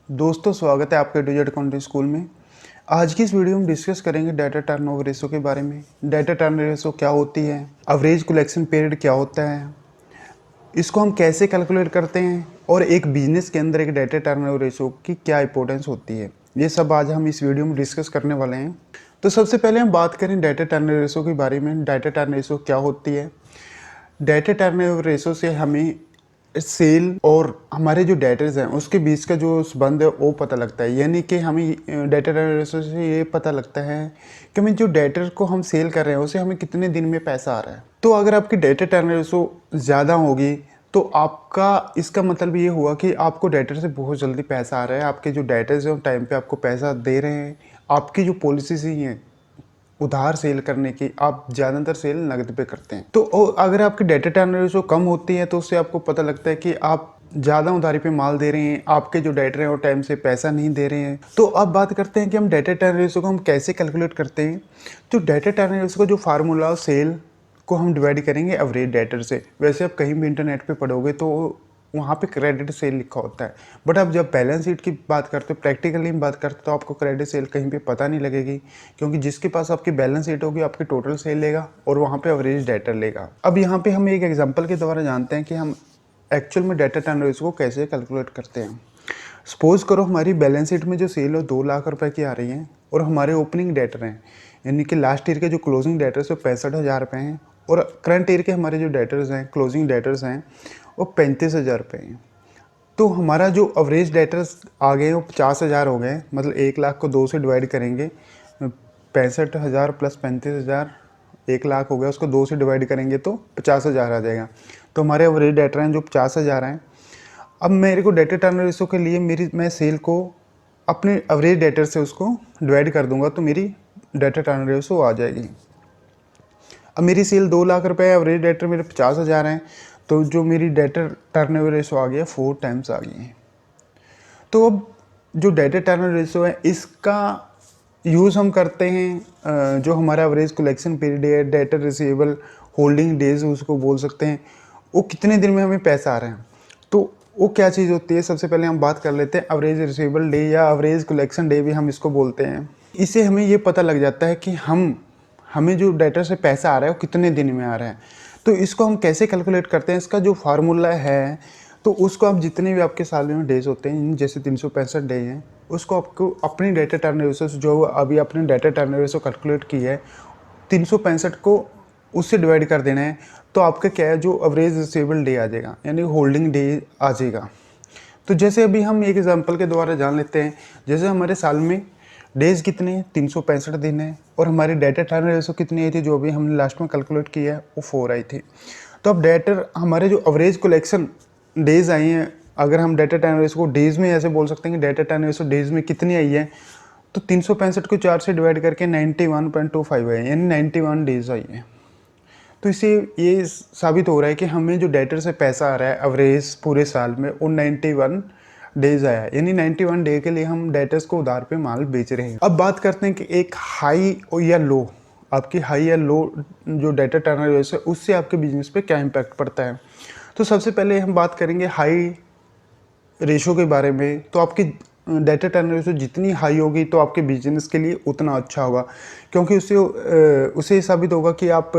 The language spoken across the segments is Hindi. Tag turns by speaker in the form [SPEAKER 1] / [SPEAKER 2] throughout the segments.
[SPEAKER 1] दोस्तों स्वागत है आपके डिजिटल अकाउंटिंग स्कूल में। आज की इस वीडियो में डिस्कस करेंगे डाटा टर्नओवर रेशो के बारे में। डाटा टर्नओवर रेशो क्या होती है, एवरेज कलेक्शन पीरियड क्या होता है, इसको हम कैसे कैलकुलेट करते हैं और एक बिजनेस के अंदर एक डाटा टर्नओवर रेशो की क्या इंपॉर्टेंस होती है, ये सब आज हम इस वीडियो में डिस्कस करने वाले हैं। तो सबसे पहले हम बात करें डाटा टर्नओवर रेशो के बारे में। डाटा टर्नओवर रेशो क्या होती है? डाटा टर्नओवर रेशो से हमें सेल और हमारे जो डेटर्स हैं उसके बीच का जो संबंध है वो पता लगता है। यानी कि हमें डाटा रेशो से ये पता लगता है कि हमें जो डेटर को हम सेल कर रहे हैं उसे हमें कितने दिन में पैसा आ रहा है। तो अगर आपकी डाटा टर्न रेशो ज़्यादा होगी तो आपका इसका मतलब ये हुआ कि आपको डेटर से बहुत जल्दी पैसा आ रहा है, आपके जो डेटर्स हैं टाइम पे आपको पैसा दे रहे हैं। आपकी जो पॉलिसीज हैं उधार सेल करने की, आप ज़्यादातर सेल नगद पे करते हैं। तो अगर आपकी डाटा टर्न रेशो कम होती है तो उससे आपको पता लगता है कि आप ज़्यादा उधारी पे माल दे रहे हैं, आपके जो डेटर हैं वो टाइम से पैसा नहीं दे रहे हैं। तो अब बात करते हैं कि हम डाटा टर्न रेशो को हम कैसे कैलकुलेट करते हैं। तो डाटा टर्न रेशो का जो फार्मूला सेल को हम डिवाइड करेंगे एवरेज डेटर से। वैसे आप कहीं भी इंटरनेट पे पढ़ोगे तो वहाँ पे क्रेडिट सेल लिखा होता है, बट अब जब बैलेंस शीट की बात करते हो, प्रैक्टिकली में बात करते हो, तो आपको क्रेडिट सेल कहीं पे पता नहीं लगेगी, क्योंकि जिसके पास आपकी बैलेंस शीट होगी आपकी टोटल सेल लेगा और वहाँ पे एवरेज डेटर लेगा। अब यहाँ पे हम एक एग्जांपल के द्वारा जानते हैं कि हम एक्चुअल में डाटा टर्न रेशो को कैसे कैलकुलेट करते हैं। सपोज करो हमारी बैलेंस शीट में जो सेल है 2 लाख रुपए की आ रही है और हमारे ओपनिंग डेटर हैं, यानी कि लास्ट ईयर के जो क्लोजिंग डेटर्स है 65,000 रुपये हैं और करंट ईयर के हमारे जो डेटर्स हैं, क्लोजिंग डेटर्स हैं, वो 35,000 रुपये हैं। तो हमारा जो एवरेज डेटर्स आ गए वो 50,000 हो गए। मतलब 1 लाख को 2 से डिवाइड करेंगे, 65,000 प्लस 35,000 1 लाख हो गया, उसको 2 से डिवाइड करेंगे तो 50,000 आ जाएगा। तो हमारे एवरेज डेटर हैं जो 50,000 हैं। अब मेरे को डाटा टर्न रेशो के लिए मैं सेल को अपने एवरेज डेटर से उसको डिवाइड कर दूंगा तो मेरी डाटा टर्न रेशो आ जाएगी। अब मेरी सेल 2 लाख रुपए है, एवरेज डेटर मेरे 50,000 हैं, तो जो मेरी डाटा टर्नओवर रेशो आ गया 4 टाइम्स आ गई है। तो अब जो डाटा टर्नओवर रेशो है इसका यूज़ हम करते हैं जो हमारा एवरेज कलेक्शन पीरियड है, डेटर रिसीवेबल होल्डिंग डेज उसको बोल सकते हैं, वो कितने दिन में हमें पैसा आ रहे हैं। तो वो क्या चीज़ होती है, सबसे पहले हम बात कर लेते हैं एवरेज रिसीवेबल डे या एवरेज कलेक्शन डे भी हम इसको बोलते हैं। इससे हमें ये पता लग जाता है कि हमें जो डेटर से पैसा आ रहा है वो कितने दिन में आ रहा है। तो इसको हम कैसे कैलकुलेट करते हैं, इसका जो फार्मूला है तो उसको आप जितने भी आपके साल में डेज होते हैं, जैसे 365 डे हैं, उसको आपको अपनी डाटा टर्न रेशो जो अभी अपने डाटा टर्न रेशो कैलकुलेट की है 365 को उससे डिवाइड कर देना है। तो आपका क्या है, जो एवरेज रिसीवेबल डे आ जाएगा, यानी होल्डिंग डे आ जाएगा। तो जैसे अभी हम एक एग्जांपल के द्वारा जान लेते हैं, जैसे हमारे साल में डेज कितने हैं, 365 दिन है और हमारी डाटा टर्न रेशो कितनी आई थी जो अभी हमने लास्ट में कैलकुलेट किया है वो 4 आई थी। तो अब डेटर हमारे जो एवरेज कलेक्शन डेज आई हैं, अगर हम डाटा टर्न रेशो को डेज में ऐसे बोल सकते हैं कि डाटा टर्न रेशो डेज में कितनी आई है, तो 365 को 4 से डिवाइड करके 91.25 है, यानी 91 डेज आई है। तो इससे ये साबित हो रहा है कि हमें जो डेटर से पैसा आ रहा है एवरेज पूरे साल में वो 91 डेज आया है, यानी 91 डे के लिए हम डेटर्स को उधार पे माल बेच रहे हैं। अब बात करते हैं कि एक हाई या लो, आपकी हाई या लो जो डाटा टर्नओवर रेशो है उससे आपके बिजनेस पे क्या इम्पैक्ट पड़ता है। तो सबसे पहले हम बात करेंगे हाई रेशो के बारे में। तो आपकी डाटा टर्नओवर रेशो जितनी हाई होगी तो आपके बिजनेस के लिए उतना अच्छा होगा, क्योंकि उससे साबित होगा कि आप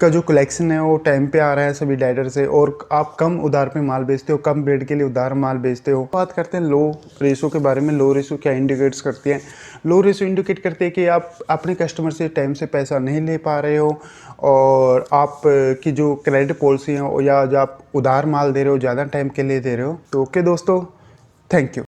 [SPEAKER 1] का जो कलेक्शन है वो टाइम पे आ रहा है सभी डेटर से और आप कम उधार पे माल बेचते हो, कम रेट के लिए उधार माल बेचते हो। बात करते हैं लो रेशो के बारे में। लो रेशो क्या इंडिकेट्स करती है? लो रेशो इंडिकेट करती है कि आप अपने कस्टमर से टाइम से पैसा नहीं ले पा रहे हो और आप की जो क्रेडिट पॉलिसी है या जो आप उधार माल दे रहे हो ज़्यादा टाइम के लिए दे रहे हो। तो ओके दोस्तों, थैंक यू।